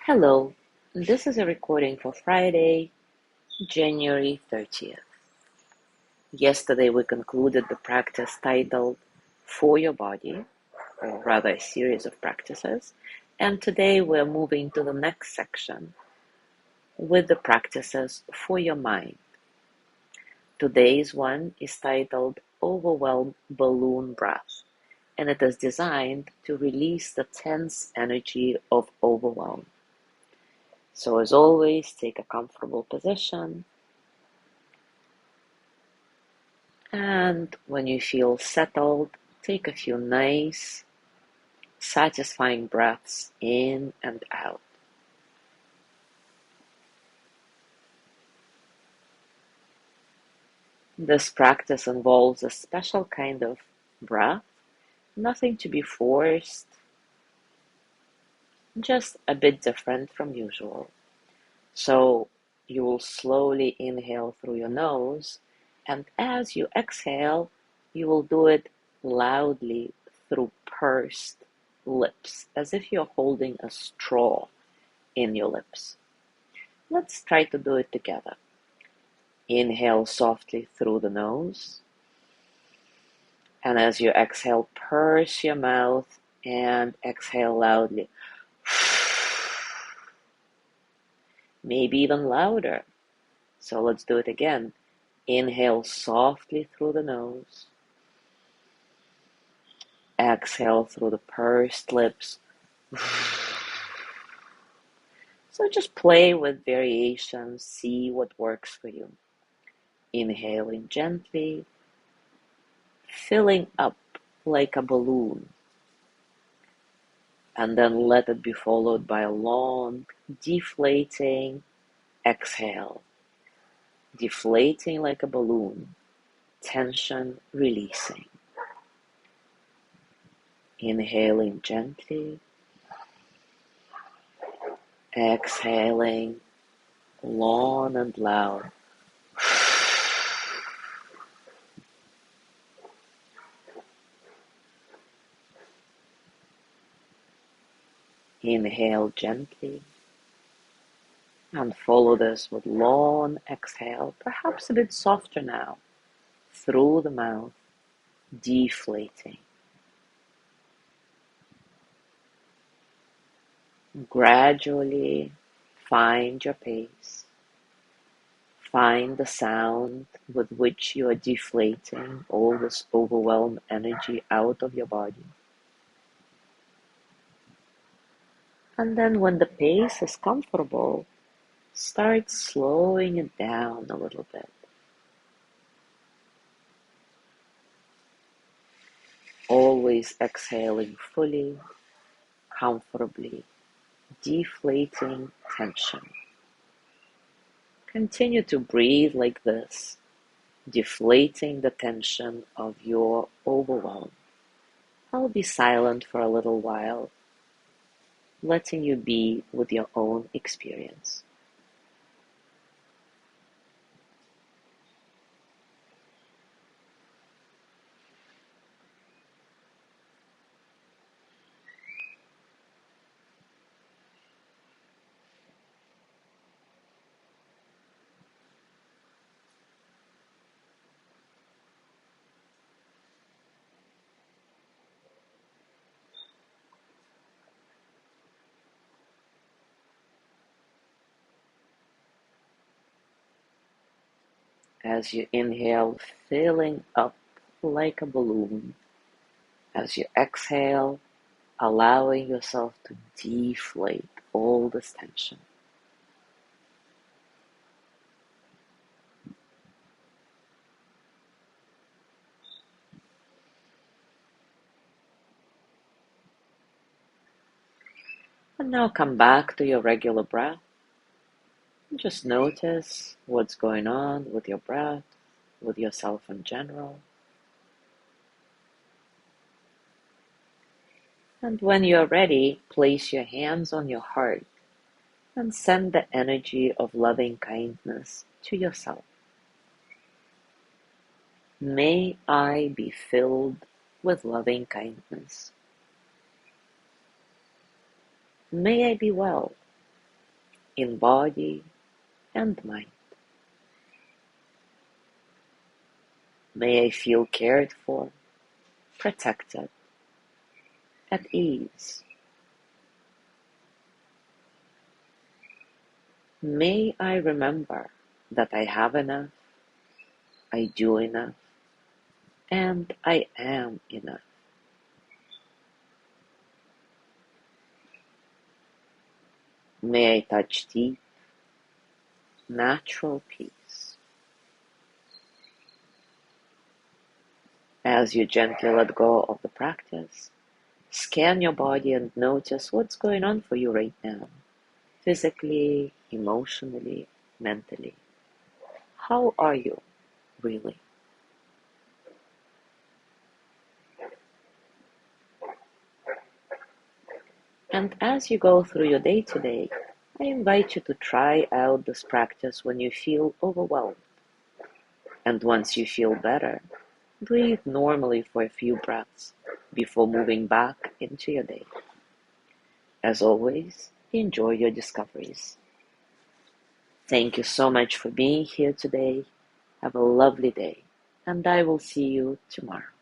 Hello, this is a recording for Friday, January 30th. Yesterday we concluded the practice titled For Your Body, or rather a series of practices, and today we're moving to the next section with the practices for your mind. Today's one is titled Overwhelm Balloon Breath, and it is designed to release the tense energy of overwhelm. So as always, take a comfortable position, and when you feel settled, take a few nice, satisfying breaths in and out. This practice involves a special kind of breath, nothing to be forced, just a bit different from usual. So you will slowly inhale through your nose, and as you exhale, you will do it loudly through pursed lips, as if you're holding a straw in your lips. Let's try to do it together. Inhale softly through the nose, and as you exhale, purse your mouth and exhale loudly. Maybe even louder. So let's do it again. Inhale softly through the nose. Exhale through the pursed lips. So just play with variations, see what works for you. Inhaling gently, filling up like a balloon, and then let it be followed by a long, deflating exhale. Deflating like a balloon, tension releasing. Inhaling gently, exhaling long and loud. Inhale gently, and follow this with long exhale, perhaps a bit softer now, through the mouth, deflating. Gradually find your pace. Find the sound with which you are deflating all this overwhelmed energy out of your body. And then when the pace is comfortable, start slowing it down a little bit. Always exhaling fully, comfortably, deflating tension. Continue to breathe like this, deflating the tension of your overwhelm. I'll be silent for a little while, letting you be with your own experience. As you inhale, filling up like a balloon. As you exhale, allowing yourself to deflate all this tension. And now come back to your regular breath. Just notice what's going on with your breath, with yourself in general. And when you're ready, place your hands on your heart and send the energy of loving kindness to yourself. May I be filled with loving kindness. May I be well. in body and mind. May I feel cared for, protected, at ease. May I remember that I have enough, I do enough, and I am enough. May I touch deep, natural peace. As you gently let go of the practice, scan your body and notice what's going on for you right now, physically, emotionally, mentally. How are you, really? And as you go through your day today, I invite you to try out this practice when you feel overwhelmed. And once you feel better, breathe normally for a few breaths before moving back into your day. As always, enjoy your discoveries. Thank you so much for being here today. Have a lovely day, and I will see you tomorrow.